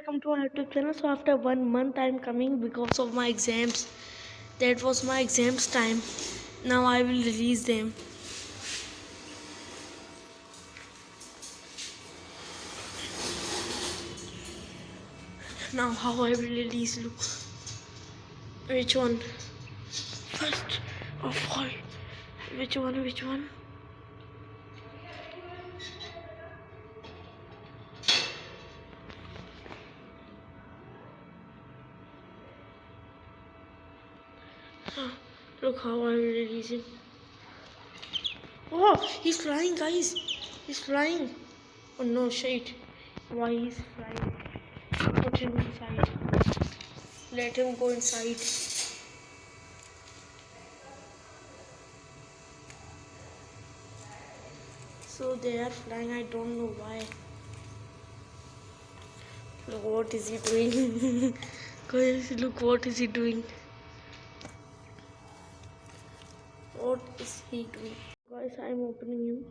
welcome to our YouTube channel. So after 1 month I am coming because of my exams. That was my exams time. Now I will release them. Now how I will release, look. Which one? First of all, which one? Look how I will release him. Oh, he's flying, guys. He's flying. Oh no, shit. Why he's flying? Put him inside. Let him go inside. So they are flying. I don't know why. Look, what is he doing? Guys, look, what is he doing? What is he doing? Guys, I'm opening him.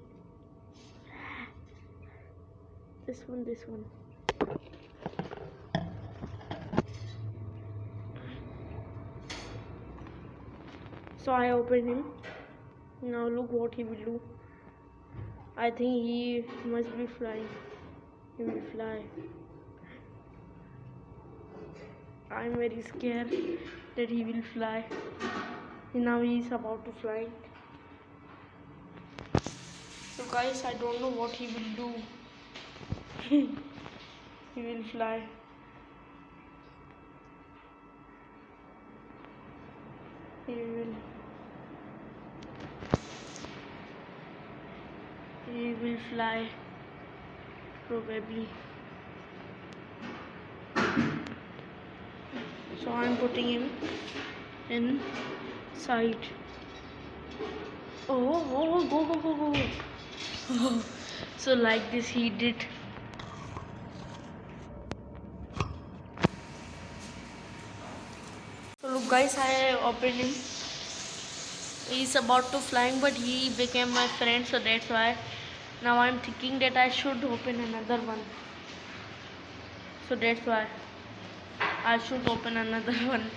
This one. So I opened him. Now look what he will do. I think he must be flying. He will fly. I'm very scared that he will fly. Now he is about to fly. So guys, I don't know what he will do. He will fly. He will fly, probably. So I'm putting him inside. Oh, go. So like this he did. So look guys, I opened him. He's about to flying, but he became my friend, so that's why. Now I'm thinking that I should open another one. So that's why I should open another one.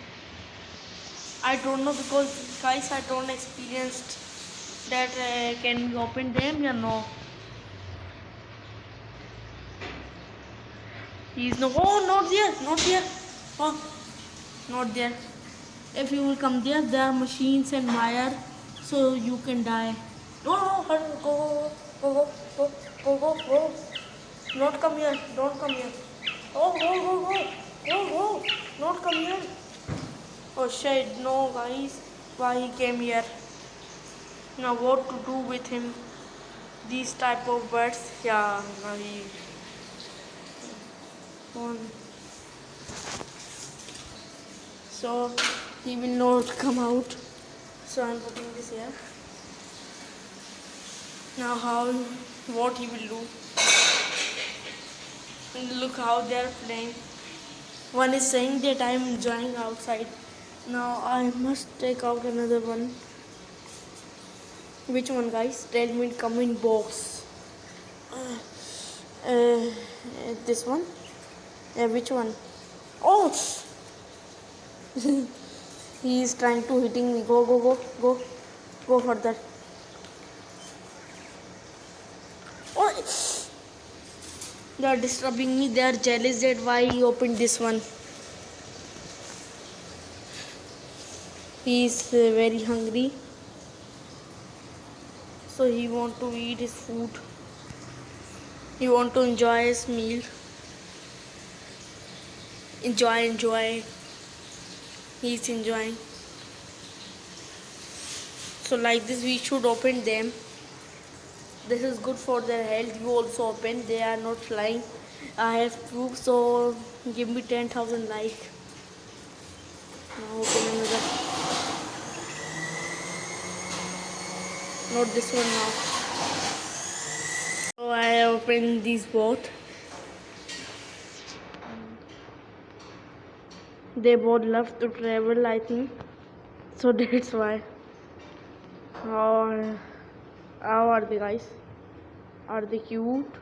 I don't know because guys, I don't experienced that can we open them or no. He's no. Oh, not there. Oh, not there. If you will come there, there are machines and wire, so you can die. No, go. Not come here. Don't come here. Oh, go. Not come here. Oh shit, no guys. Why he came here? Now what to do with him? These type of birds. Yeah, he. So he will not come out. So I'm putting this here. Now what he will do? Look how they are playing. One is saying that I am enjoying outside. Now I must take out another one. Which one, guys? Tell me in comment box. This one? Which one? Oh! He is trying to hitting me. Go further. Oh! They are disturbing me. They are jealous that why he opened this one. He is very hungry. So he want to eat his food. He want to enjoy his meal. Enjoy. He's enjoying. So like this we should open them. This is good for their health. You also open. They are not flying. I have proof. So give me 10,000 likes. Now open another. Not this one now. So I opened these both. They both love to travel, I think. So that's why. How are they, guys? Are they cute?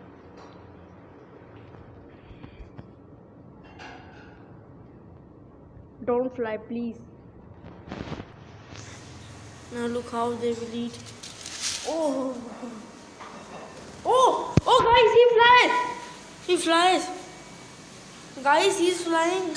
Don't fly, please. Now look how they will eat. Oh, oh, guys, he flies. He flies. Guys, he's flying.